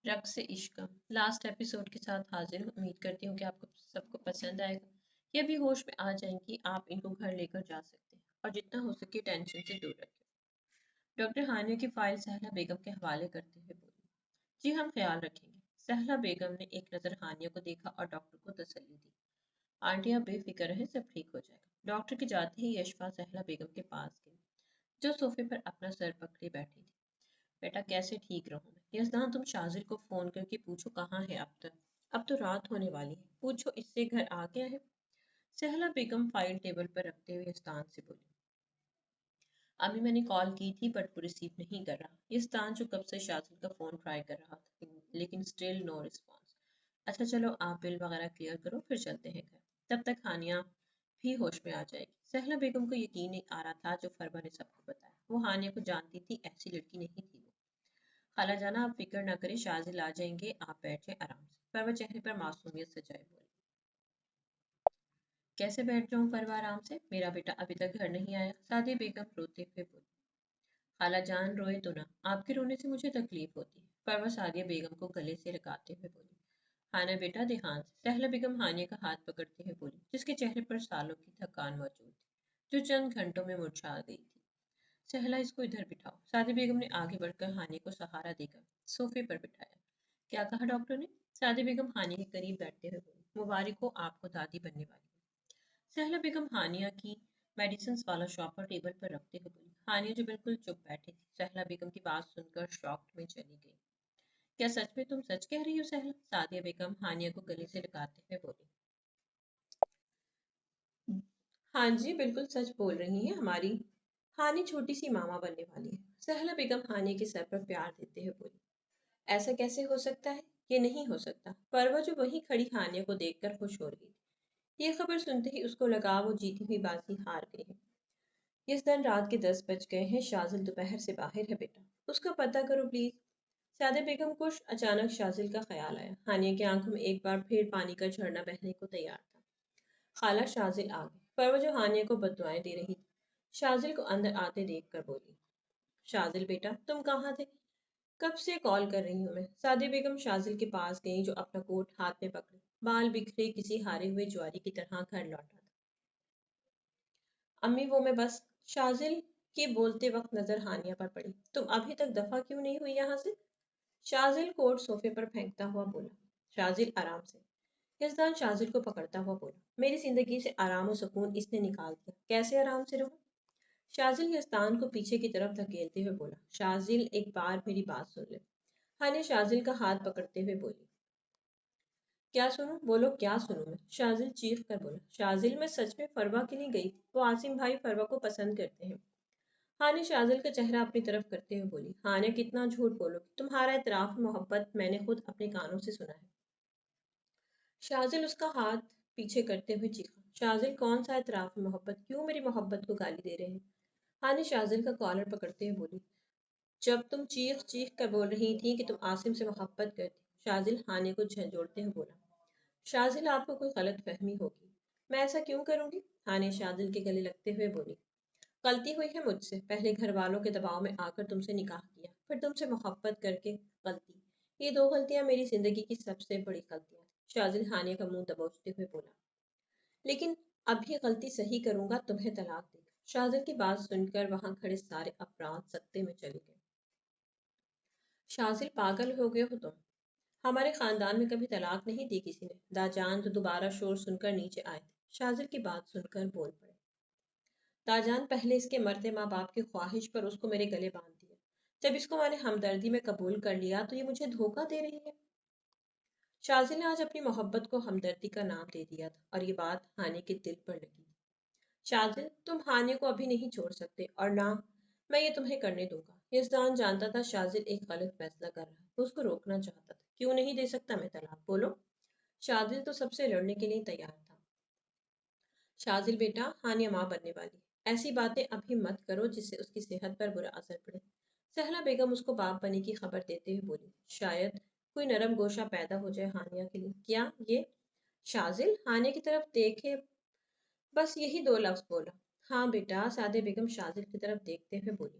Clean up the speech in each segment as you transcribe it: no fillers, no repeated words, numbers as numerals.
رقص عشق last episode کے ساتھ حاضر ہوں۔ امید کرتی ہوں کہ آپ کو سب کو پسند آئے گا۔ یہ بھی ہوش میں آ جائیں گی، آپ ان کو گھر لے کر جا سکتے ہیں اور جتنا ہو سکے ٹینشن سے دور رکھیں۔ ڈاکٹر ہانیہ کی فائل سہلہ بیگم کے حوالے کرتے ہوئے بولی، جی ہم خیال رکھیں گے۔ سہلہ بیگم نے ایک نظر ہانیہ کو دیکھا اور ڈاکٹر کو تسلی دی۔ آنٹی آپ بے فکر رہیں، سب ٹھیک ہو جائے گا۔ ڈاکٹر کے جاتے ہی یشفا سہلہ بیگم کے پاس گئی جو صوفے پر اپنا سر پکڑے بیٹھی تھی۔ بیٹا کیسے ٹھیک رہوں میں؟ یزدان تم شازل کو فون کر کے پوچھو کہاں ہے اب تک؟ اب تو رات ہونے والی ہے، پوچھو اس سے گھر آ گیا ہے؟ سہلہ بیگم فائل ٹیبل پر رکھتے ہوئے یزدان سے بولی، امی میں نے کال کی تھی بٹ وہ ریسیو نہیں کر رہا۔ یزدان جو کب سے شازل کا فون ٹرائی کر رہا تھا لیکن سٹل نو رسپانس۔ اچھا چلو آپ بل وغیرہ کلیئر کرو پھر چلتے ہیں گھر، تب تک ہانیہ بھی ہوش میں آ جائے گی۔ سہلہ بیگم کو یقین نہیں آ رہا تھا جو فروا نے سب کو بتایا۔ وہ ہانیہ کو جانتی تھی، ایسی لڑکی نہیں تھی وہ۔ خالہ جانا آپ فکر نہ کریں، شازل آ جائیں گے، آپ بیٹھ جائیں آرام سے۔ فروا چہرے پر معصومیت سجائے بولی، کیسے بیٹھ جاؤں فروا آرام سے؟ میرا بیٹا ابھی تک گھر نہیں آیا۔ سعدیہ بیگم روتے ہوئے بولی، خالہ جان روئے تو نہ، آپ کے رونے سے مجھے تکلیف ہوتی ہے۔ فروا سعدیہ بیگم کو گلے سے لگاتے ہوئے بولی، ہانا بیٹا دھیان سے۔ سہلہ بیگم ہانیہ کا ہاتھ پکڑتے ہوئے بولی جس کے چہرے پر سالوں کی تھکان موجود تھی جو چند گھنٹوں میں مرجھا گئی تھی۔ سہلہ اس کو ادھر بٹھاؤ۔ سعدیہ بیگم نے آگے بڑھ کر ہانیہ کو سہارا دے کر صوفے پر بٹھایا۔ کیا کہا ڈاکٹر نے؟ سعدیہ بیگم ہانیہ کے قریب بیٹھتے ہوئے بولی، مبارک ہو آپ کو دادی بننے والی ہے۔ سہلہ بیگم ہانیہ کی میڈیسنز والا شاپر ٹیبل پر رکھتے ہوئے بولی۔ ہانیہ جو بالکل چپ بیٹھی تھی سہلہ بیگم کی بات سن کر شاکڈ میں چلی گئی۔ کیا سچ میں تم سچ کہہ رہی ہو سہلہ؟ سعدیہ بیگم ہانیہ کو گلے سے لگاتے ہوئے بولی، ہاں جی بالکل سچ بول رہی ہیں، ہماری ہانی چھوٹی سی ماما بننے والی ہے۔ سہلہ بیگم ہانیہ کے سر پر پیار دیتے ہوئے بولی، ایسا کیسے ہو سکتا ہے؟ یہ نہیں ہو سکتا۔ فروا جو وہیں کھڑی ہانیہ کو دیکھ کر خوش ہو رہی تھی، یہ خبر سنتے ہی اس کو لگا وہ جیتی ہوئی بازی ہار گئی ہے۔ اس دن رات کے 10 بج گئے ہیں، شازل دوپہر سے باہر ہے بیٹا، اس کا پتہ کرو پلیز۔ سعدیہ بیگم کو اچانک شازل کا خیال آیا۔ ہانیہ کی آنکھوں میں ایک بار پھر پانی کا جھرنا بہنے کو تیار تھا۔ خالہ شازل آ گئی۔ فروا جو ہانیہ کو بددعائیں دے رہی تھی شازل کو اندر آتے دیکھ کر بولی، شازل بیٹا تم کہاں تھے؟ کب سے کال کر رہی ہوں میں۔ سعدیہ بیگم شازل کے پاس گئیں جو اپنا کوٹ ہاتھ میں پکڑے بال بکھرے کسی ہارے ہوئے جواری کی طرح گھر لوٹا تھا۔ امی وہ میں بس۔ شازل کی بولتے وقت نظر ہانیہ پر پڑی، تم ابھی تک دفع کیوں نہیں ہوئی یہاں سے؟ شازل کوٹ صوفے پر پھینکتا ہوا بولا، شازل آرام سے۔ یزدان شازل کو پکڑتا ہوا بولا، میری زندگی سے آرام و سکون اس نے نکال دیا، کیسے آرام سے رہوں؟ شازل یزدان کو پیچھے کی طرف دھکیلتے ہوئے بولا، شازل ایک بار میری بات سن لے۔ ہانیہ شازل کا ہاتھ پکڑتے ہوئے بولی، کیا سنوں؟ بولو کیا سنوں میں؟ شازل چیخ کر بولا، شازل میں سچ میں فروا کے لیے گئی تھی، وہ عاصم بھائی فروا کو پسند کرتے ہیں۔ ہانیہ شازل کا چہرہ اپنی طرف کرتے ہوئے بولی، ہانیہ کتنا جھوٹ بولو گی، تمہارا اعتراف محبت میں نے خود اپنے کانوں سے سنا ہے۔ شازل اس کا ہاتھ پیچھے کرتے ہوئے چیخا، شازل کون سا اعتراف محبت، کیوں میری محبت کو گالی دے رہے ہیں؟ ہانیہ شازل کا کالر پکڑتے ہوئے بولی، جب تم چیخ چیخ کر بول رہی تھی کہ تم عاصم سے محبت کرتی۔ شازل ہانیہ کو جھنجھوڑتے ہوئے بولا، شازل آپ کو کوئی غلط فہمی ہوگی، میں ایسا کیوں کروں گی؟ ہانیہ شازل کے گلے لگتے ہوئے بولی، غلطی ہوئی ہے مجھ سے، پہلے گھر والوں کے دباؤ میں آ کر تم سے نکاح کیا، پھر تم سے محبت کر کے غلطی، یہ دو غلطیاں میری زندگی کی سب سے بڑی غلطیاں تھیں۔ شازل ہانیہ کا منہ دبوچتے ہوئے بولا، لیکن اب یہ غلطی صحیح کروں گا، تمہیں طلاق دے گا۔ شازل کی بات سن کر وہاں کھڑے سارے افراد سکتے میں چلے گئے۔ شازل پاگل ہو گئے ہو تم، ہمارے خاندان میں کبھی طلاق نہیں دی کسی نے۔ داجان جو دوبارہ شور سن کر نیچے آئے تھے شازل کی بات سن کر بول پڑے، داجان پہلے اس کے مرتے ماں باپ کی خواہش پر اس کو میرے گلے باندھ دیا، جب اس کو میں نے ہمدردی میں قبول کر لیا تو یہ مجھے دھوکہ دے رہی ہے۔ شازل نے آج اپنی محبت کو ہمدردی کا نام دے دیا تھا اور یہ بات ہانیہ کے دل پر لگی تھی۔ شازل تم ہانیہ کو ابھی نہیں چھوڑ سکتے اور نہ میں یہ تمہیں کرنے دوں گا۔ یزدان جانتا تھا شازل ایک غلط فیصلہ کر رہا ہے، وہ اس کو روکنا چاہتا تھا۔ کیوں نہیں دے سکتا میں طلاق، بولو۔ شازل تو سب سے لڑنے کے لیے تیار تھا۔ شازل بیٹا ہانیہ ماں بننے والی ہے، ایسی باتیں ابھی مت کرو جس سے اس کی صحت پر برا اثر پڑے۔ سہلہ بیگم اس کو باپ بننے کی خبر دیتے ہوئے بولی، شاید کوئی نرم گوشہ پیدا ہو جائے ہانیہ کے لیے۔ کیا یہ؟ شازل ہانیہ کی طرف دیکھے بس یہی دو لفظ بولا۔ ہاں بیٹا، سعدیہ بیگم شازل کی طرف دیکھتے ہوئے بولی،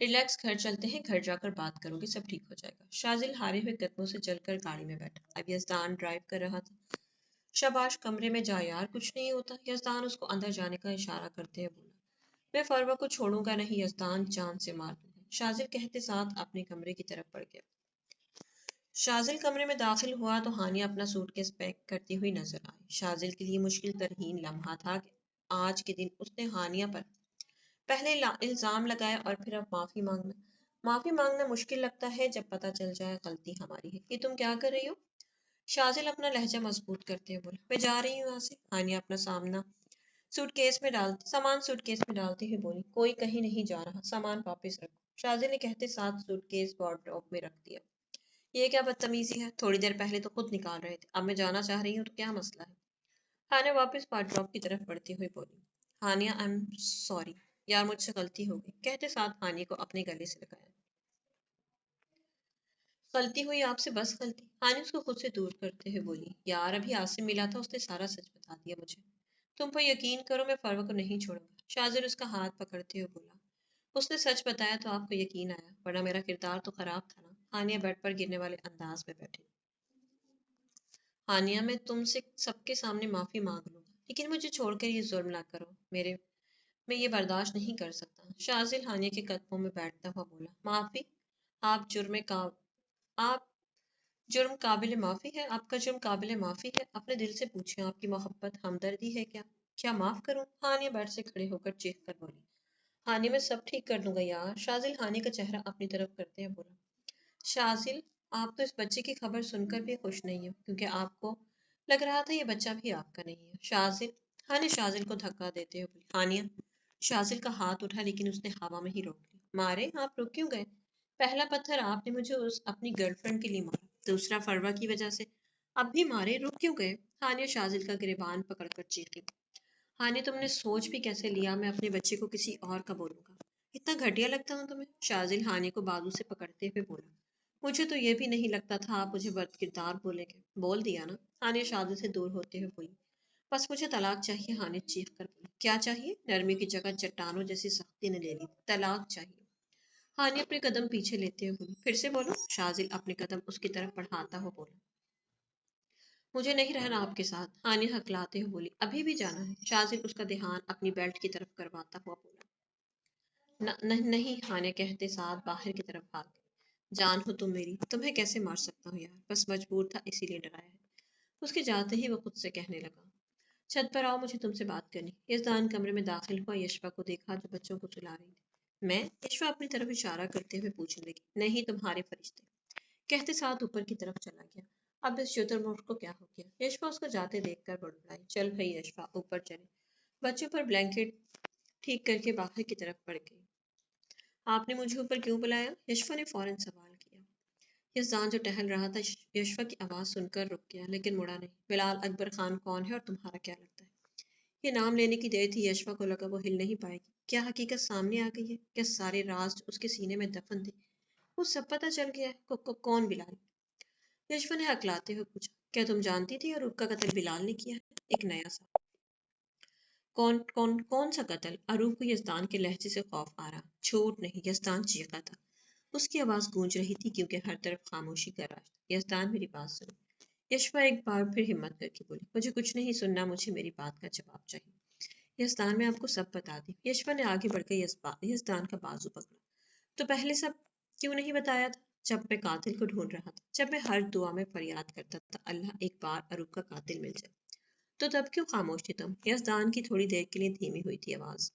ریلیکس، گھر چلتے ہیں، گھر جا کر بات کروں گی، سب ٹھیک ہو جائے گا۔ شازل ہارے ہوئے قدموں سے چل کر گاڑی میں بیٹھا۔ اب یزدان ڈرائیو کر رہا تھا۔ شاباش، کمرے میں جا یار، کچھ نہیں ہوتا۔ یزدان اس کو اندر جانے کا اشارہ کرتے ہوئے بولا۔ میں فروہ کو چھوڑوں گا نہیں یزدان، جان سے مار دوں گا۔ شازل کہتے ساتھ اپنے کمرے کی طرف بڑھ گیا۔ شازل کمرے میں داخل ہوا تو ہانیہ اپنا سوٹ کیس پیک کرتی ہوئی نظر آئی۔ شازل کے لیے مشکل ترین لمحہ تھا کہ آج کے دن اس نے ہانیہ پر پہلے الزام لگایا اور پھر اب معافی مانگنا۔ معافی مانگنا مشکل لگتا ہے جب پتہ چل جائے غلطی ہماری ہے۔ یہ تم کیا کر رہی ہو؟ شازل اپنا لہجہ مضبوط کرتے ہوئے بولا۔ میں جا رہی ہوں یہاں سے۔ ہانیہ اپنا سامان سوٹ کیس میں ڈالتے ہوئے بولی۔ کوئی کہیں نہیں جا رہا، سامان واپس رکھو۔ شازل نے کہتے ساتھ سوٹ کیس وارڈروب میں رکھ دیا۔ یہ کیا بدتمیزی ہے؟ تھوڑی دیر پہلے تو خود نکال رہے تھے، اب میں جانا چاہ رہی ہوں تو کیا مسئلہ ہے؟ ہانیہ واپس وارڈروب کی طرف بڑھتی ہوئی بولی۔ ہانیہ آئی ایم سوری یار، مجھ سے غلطی ہو گئی، کہتے ساتھ ہانیہ کو اپنے گلے سے لگایا۔ غلطی ہوئی آپ سے، بس غلطی؟ ہانیہ اس کو خود سے دور کرتے ہوئے بولی۔ یار ابھی عاصم ملا تھا، اس نے سارا سچ بتا دیا مجھے۔ تم پر یقین کرو، میں فروہ کو نہیں چھوڑوں گا۔ شازل اس کا ہاتھ پکڑتے ہوئے بولا۔ اس نے سچ بتایا تو آپ کو یقین آیا، ورنہ میرا کردار تو خراب تھا نا۔ ہانیہ بیڈ پر گرنے والے انداز میں بیٹھی۔ ہانیہ، میں تم سے سب کے سامنے معافی مانگ لوں گا، لیکن مجھے چھوڑ کر یہ ظلم نہ کرو، میں یہ برداشت نہیں کر سکتا۔ شازل ہانیہ کے قدموں میں بیٹھتا ہوا بولا۔ معافی؟ آپ جرم کا آپ جرم قابل معافی ہے، آپ کا جرم قابل معافی ہے؟ اپنے دل سے پوچھیں، آپ کی محبت ہمدردی ہے کیا؟ کیا معاف کروں؟ ہانیہ بیٹھ سے کھڑے ہو کر چیخ کر بولی۔ ہانیہ، میں سب ٹھیک کر دوں گا یار۔ شازل ہانیہ کا چہرہ اپنی طرف کرتے ہوئے بولا۔ شازل، آپ تو اس بچے کی خبر سن کر بھی خوش نہیں ہو، کیونکہ آپ کو لگ رہا تھا یہ بچہ بھی آپ کا نہیں ہے۔ شازل، ہانیہ شازل کو دھکا دیتے ہوئے بولی۔ ہانیہ، شازل کا ہاتھ اٹھا لیکن اس نے ہوا میں ہی روک لیا۔ مارے؟ آپ رک کیوں گئے؟ پہلا پتھر آپ نے مجھے اپنی گرل فرینڈ کے لیے مارا، دوسرا فروہ کی وجہ سے، اب بھی مارے؟ رک کیوں گئے؟ ہانیہ شازل کا گریبان پکڑ کر چیخی۔ ہانیہ، تم نے سوچ بھی کیسے لیا میں اپنے بچے کو کسی اور کا بولوں گا؟ اتنا گھٹیا لگتا ہوں تمہیں؟ شازل ہانیہ کو بازو سے پکڑتے ہوئے بولا۔ مجھے تو یہ بھی نہیں لگتا تھا آپ مجھے بد کردار بولیں گے۔ بول دیا نا؟ ہانیہ شازل سے دور ہوتے ہوئے بولی۔ بس مجھے طلاق چاہیے، ہانیہ چیخ کر بولی۔ کیا چاہیے؟ نرمی کی جگہ چٹانوں جیسی سختی نے لے لی۔ طلاق چاہیے۔ ہانیہ اپنے قدم پیچھے لیتے ہوئے بولی۔ پھر سے بولو۔ شازل اپنے قدم اس کی طرف بڑھاتا ہوا بولا۔ مجھے نہیں رہنا آپ کے ساتھ، ہانیہ ہکلاتے ہوئے بولی۔ ابھی بھی جانا ہے؟ شازل اس کا دھیان اپنی بیلٹ کی طرف کرواتا ہوا بولا۔ نہیں، ہانیہ کہتے ساتھ باہر کی طرف بھاگ گئی۔ جان ہو تم میری، تمہیں کیسے مار سکتا ہوں یار، بس مجبور تھا اسی لیے ڈرایا ہے۔ اس کے جاتے ہی وہ خود سے کہنے لگا۔ چھت پر آؤ، مجھے تم سے بات کرنی۔ یزدان کمرے میں داخل ہوا، یشوا کو دیکھا جو بچوں کو سلا رہی تھی۔ میں؟ یشوا اپنی طرف اشارہ کرتے ہوئے پوچھنے لگی۔ نہیں، تمہارے فرشتے، کہتے ساتھ اوپر کی طرف چلا گیا۔ اب اس شتر ملک کو کیا ہو گیا؟ یشوا اس کو جاتے دیکھ کر بڑبڑائی۔ چل بھئی یشوا، اوپر چلے۔ بچوں پر بلینکٹ ٹھیک کر کے باہر کی طرف بڑھ گئی۔ آپ نے مجھے اوپر کیوں بلایا؟ یشوا نے فوراً سوال کیا۔ یزدان جو ٹہل رہا تھا یشوا کی آواز سن کر رک گیا، لیکن مڑا نہیں۔ بلال اکبر خان کون ہے اور تمہارا کیا لگتا ہے؟ یہ نام لینے کی دیر تھی، یشوا کو لگا وہ ہل نہیں پائے گی۔ کیا حقیقت سامنے آ گئی ہے؟ کیا سارے راز جو اس کے سینے میں دفن تھے وہ سب پتہ چل گیا ہے؟ کون بلال؟ یشوا نے ہکلاتے ہوئے پوچھا۔ کیا تم جانتی تھی اور روپ کا قتل بلال نے کیا ہے؟ ایک نیا سا کون سا قتل؟ اروپ کو یزدان کے لہجے سے خوف آ رہا۔ جھوٹ نہیں، یزدان چیخا تھا۔ اس کی آواز گونج رہی تھی کیونکہ ہر طرف خاموشی کا راج تھا۔ یزدان، میری بات سنو۔ یشوا ایک بار پھر ہمت کر کے بولی۔ مجھے کچھ نہیں سننا، مجھے میری بات کا جواب چاہیے۔ یزدان، میں آپ کو سب بتا دی۔ یشوا نے آگے بڑھ کر یزدان کا بازو پکڑا۔ تو پہلے سب کیوں نہیں بتایا تھا؟ جب میں قاتل کو ڈھونڈ رہا تھا، جب میں ہر دعا میں فریاد کرتا تھا اللہ ایک بار اروپ کا قاتل مل جائے، تو تب کیوں خاموش تھی تم؟ یزدان کی تھوڑی دیر کے لیے دھیمی ہوئی تھی آواز۔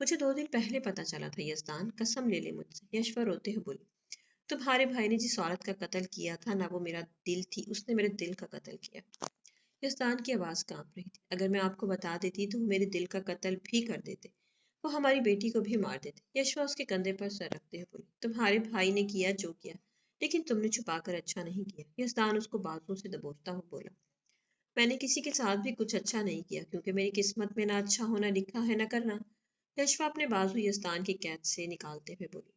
مجھے 2 دن پہلے پتا چلا تھا یزدان، قسم لے لے مجھ سے۔ یشوا روتے ہوئے بولی۔ تمہارے بھائی نے جس عورت کا قتل کیا تھا نہ وہ میرا دل تھی، اس نے میرے دل کا قتل کیا۔ یزدان کی آواز کانپ رہی تھی۔ اگر میں آپ کو بتا دیتی تو وہ میرے دل کا قتل بھی کر دیتے، وہ ہماری بیٹی کو بھی مار دیتے۔ یشوا اس کے کندھے پر سر رکھتے ہوئے بولی۔ تمہارے بھائی نے کیا جو کیا، لیکن تم نے چھپا کر اچھا نہیں کیا۔ یزدان اس کو بازو سے دبوچتا ہوا بولا۔ میں نے کسی کے ساتھ بھی کچھ اچھا نہیں کیا، کیونکہ میری قسمت میں نہ اچھا ہونا لکھا ہے نہ کرنا۔ یشوا اپنے بازو یزدان کی قید سے نکالتے ہوئے بولی۔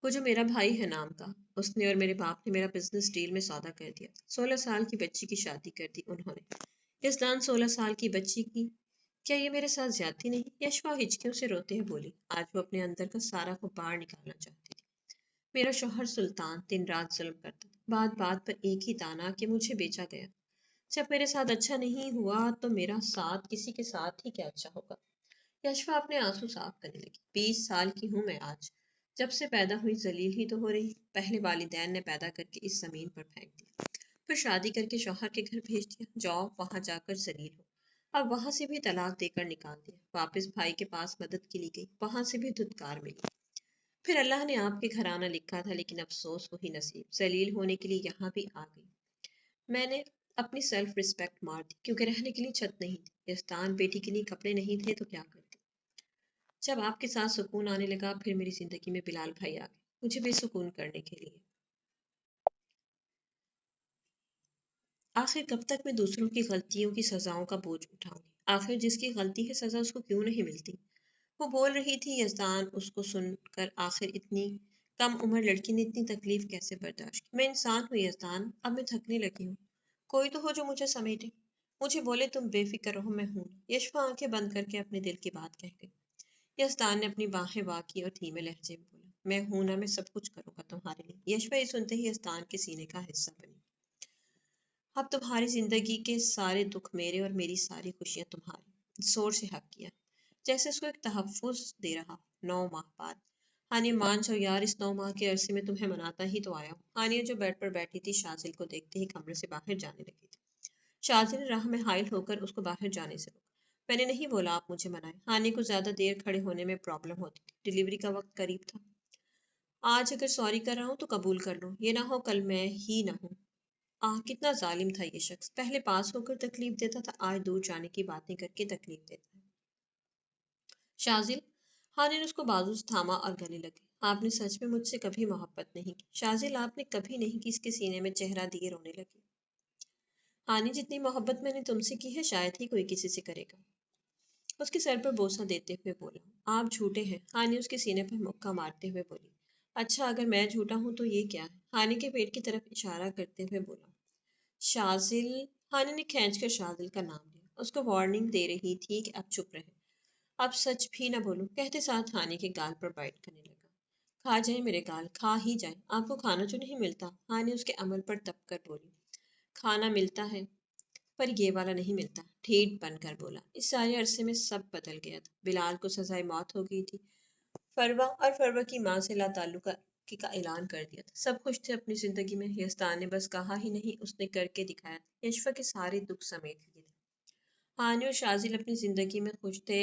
وہ جو میرا بھائی ہے نام کا، اس نے اور میرے باپ نے میرا بزنس ڈیل میں سودا کر دیا تھا۔ 16 سال کی بچی کی شادی کر دی انہوں نے۔ یزدان 16 سال کی بچی کی کیا یہ میرے ساتھ زیادتی نہیں؟ یشوا ہچکیوں سے روتے ہوئے بولی۔ آج وہ اپنے اندر کا سارا غبار نکالنا چاہتی تھی۔ میرا شوہر سلطان دن رات ظلم کرتا تھا، بات بات پر ایک ہی تانا کہ مجھے بیچا گیا۔ جب میرے ساتھ اچھا نہیں ہوا تو میرا ساتھ کسی کے ساتھ ہی کیا اچھا ہوگا؟ یشوا اپنے آنسو صاف کرنے لگی۔ 20 سال کی ہوں میں آج، جب سے پیدا ہوئی ذلیل ہی تو ہو رہی۔ پہلے والدین نے پیدا کر کے اس زمین پر پھینک دیا، پھر شادی کر کے شوہر کے گھر بھیج دیا، جاؤ وہاں جا کر ذلیل ہو۔ اب وہاں سے بھی طلاق دے کر نکال دیا، واپس بھائی کے پاس مدد کے لیے گئی، وہاں سے بھی دھتکار ملی۔ پھر اللہ نے آپ کے گھرانہ لکھا تھا، لیکن افسوس وہی نصیب، ذلیل ہونے کے لیے یہاں بھی آ گئی۔ میں نے اپنی سیلف رسپیکٹ مار دی، کیونکہ رہنے کے لیے چھت نہیں تھی، یزدان بیٹی کے لیے کپڑے نہیں تھے تو کیا کرتی۔ جب آپ کے ساتھ سکون آنے لگا، پھر میری زندگی میں بلال بھائی آ گئے، مجھے بے سکون کرنے کے لیے۔ آخر کب تک میں دوسروں کی غلطیوں کی سزاؤں کا بوجھ اٹھاؤں گی؟ آخر جس کی غلطی ہے سزا اس کو کیوں نہیں ملتی؟ وہ بول رہی تھی، یزدان اس کو سن کر آخر اتنی کم عمر لڑکی نے اتنی تکلیف کیسے برداشت کی؟ میں انسان ہوں یزدان، اب میں تھکنے لگی ہوں، کوئی تو ہو جو مجھے سمیٹے، مجھے بولے تم بے فکر رہو میں ہوں۔ یشوا آنکھیں بند کر کے اپنے دل کی بات کہہ گئی۔ یزدان نے اپنی باہیں وا کی اور دھیمے لہجے میں بولا، میں ہوں نا، میں سب کچھ کروں گا تمہارے لیے۔ یشوا یہ سنتے ہی یزدان کے سینے کا حصہ بنی۔ اب تمہاری زندگی کے سارے دکھ میرے اور میری ساری خوشیاں تمہاری۔ زور سے حق کیا، جیسے اس کو ایک تحفظ دے رہا۔ 9 ماہ بعد ہانیہ، مان جاؤ یار، اس 9 ماہ کے عرصے میں تمہیں مناتا ہی تو آیا ہوں۔ ہانیہ جو بیڈ پر بیٹھی تھی، شازل کو دیکھتے ہی کمرے سے باہر جانے لگی تھی۔ شازل نے راہ میں حائل ہو کر اس کو باہر جانے سے روکا۔ میں نے نہیں بولا آپ مجھے منائیں۔ ہانیہ کو زیادہ دیر کھڑے ہونے میں پرابلم ہوتی تھی، ڈلیوری کا وقت قریب تھا۔ آج اگر سوری کر رہا ہوں تو قبول کر لو، یہ نہ ہو کل میں ہی نہ ہوں۔ کتنا ظالم تھا یہ شخص، پہلے پاس ہو کر تکلیف دیتا تھا، آج دور جانے کی باتیں کر کے تکلیف دیتا ہے۔ شازل، ہانے نے اس کو بازو سے تھاما اور گلے لگے۔ آپ نے سچ میں مجھ سے کبھی محبت نہیں کی شازل، آپ نے کبھی نہیں کی۔ اس کے سینے میں چہرہ دیے رونے لگی۔ ہانی، جتنی محبت میں نے تم سے کی ہے شاید ہی کوئی کسی سے کرے گا۔ اس کے سر پر بوسہ دیتے ہوئے بولا، آپ جھوٹے ہیں۔ ہانی اس کے سینے پر مکہ مارتے ہوئے بولی، اچھا اگر میں جھوٹا ہوں تو یہ کیا ہے؟ ہانی کے پیٹ کی طرف اشارہ کرتے ہوئے بولا، شازل۔ ہانی نے کھینچ کر شازل کا نام لیا، اس کو وارننگ دے رہی تھی کہ اب چپ رہے، اب سچ بھی نہ بولوں۔ کہتے ساتھ ہانی کے گال پر بائٹ کرنے لگا۔ کھا جائیں میرے گال، کھا ہی جائیں، آپ کو کھانا جو نہیں ملتا۔ ہانی اس کے عمل پر تپ کر بولی، کھانا ملتا ہے پر یہ والا نہیں ملتا۔ ٹھیٹ بن کر بولا، اس سارے عرصے میں سب بدل گیا تھا۔ بلال کو سزائے موت ہو گئی تھی، فروا اور فروا کی ماں سے لا تعلقی کا اعلان کر دیا تھا۔ سب خوش تھے اپنی زندگی میں، یزدان نے بس کہا ہی نہیں، اس نے کر کے دکھایا تھا۔ یشوا کے سارے دکھ سمیٹ لیے تھے۔ ہانی اور شازل اپنی زندگی میں خوش تھے،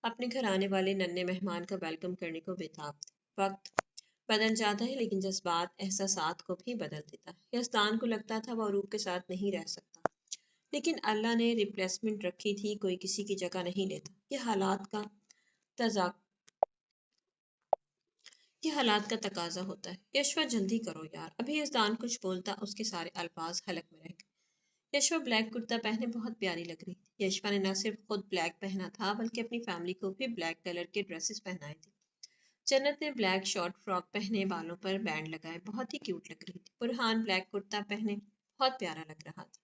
اپنے گھر آنے والے ننھے مہمان کا ویلکم کرنے کو بےتاب تھے۔ وقت بدل جاتا ہے لیکن جذبات احساسات کو بھی بدل دیتا ہے۔ یزدان کو لگتا تھا وہ عروب کے ساتھ نہیں رہ سکتا، لیکن اللہ نے ریپلیسمنٹ رکھی تھی، کوئی کسی کی جگہ نہیں لیتا۔ یہ حالات کا تقاضا ہوتا ہے۔ یشوا جلدی کرو یار، ابھی یزدان کچھ بولتا، اس کے سارے الفاظ حلق میں رہ گئے۔ یشوا بلیک کرتا پہنے بہت پیاری لگ رہی تھی۔ یشوا نے نہ صرف خود بلیک پہنا تھا بلکہ اپنی فیملی کو بھی بلیک کلر کے ڈریسز پہنائے تھے۔ جنت نے بلیک شارٹ فراک پہنے، بالوں پر بینڈ لگائے، بہت ہی کیوٹ لگ رہی تھی۔ برہان بلیک کرتا پہنے بہت پیارا لگ رہا تھا،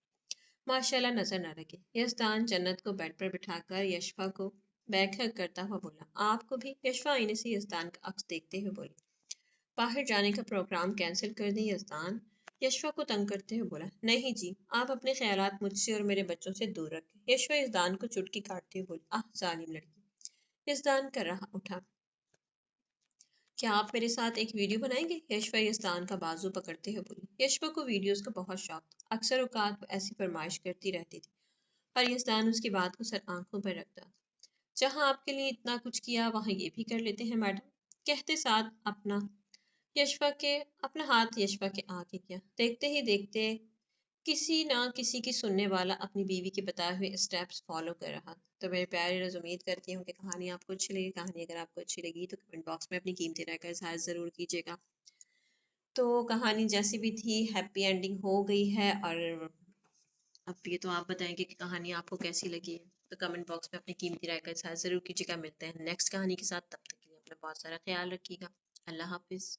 ماشاءاللہ نظر نہ لگے۔ یزدان جنت کو بیڈ پر بٹھا کر یشوا کو بیک ہگ کرتا ہوا بولا، آپ کو بھی؟ یشوا آئینے سے یزدان کا عکس دیکھتے ہوئے بولی، باہر جانے کا پروگرام کینسل کر دیں یزدان؟ یشوا کو تنگ کرتے ہوئے بولا، نہیں جی، آپ اپنے خیالات مجھ سے اور میرے بچوں سے دور رکھیں۔ یشوا یزدان کو چٹکی کاٹتے ہوئے بولی، ظالم لڑکی۔ یزدان کر رہا اٹھا، کیا آپ میرے ساتھ ایک ویڈیو بنائیں گے؟ یشوا یزدان کا بازو پکڑتے ہوئے بولی۔ یشوا کو ویڈیوز کا بہت شوق تھا، اکثر اوقات وہ ایسی فرمائش کرتی رہتی تھی اور یزدان اس کی بات کو سر آنکھوں پر رکھتا تھا۔ جہاں آپ کے لیے اتنا کچھ کیا وہاں یہ بھی کر لیتے ہیں میڈم؟ کہتے ساتھ اپنا ہاتھ یشوا کے آگے کیا۔ دیکھتے ہی دیکھتے کسی نہ کسی کی سننے والا اپنی بیوی کے بتائے ہوئے اسٹیپس فالو کر رہا تھا۔ تو میرے پیارے رز، امید کرتی ہوں کہ کہانی آپ کو اچھی لگی۔ کہانی اگر آپ کو اچھی لگی تو کمنٹ باکس میں اپنی قیمتی رائے کا اظہار ضرور کیجیے گا۔ تو کہانی جیسی بھی تھی، ہیپی اینڈنگ ہو گئی ہے، اور اب یہ تو آپ بتائیں گے کہ کہانی آپ کو کیسی لگی ہے، تو کمنٹ باکس میں اپنی قیمتی رائے کا اظہار ضرور کیجیے گا۔ ملتے ہیں نیکسٹ کہانی کے ساتھ، تب تک کے لیے اپنا بہت سارا خیال رکھیے گا۔ اللہ حافظ۔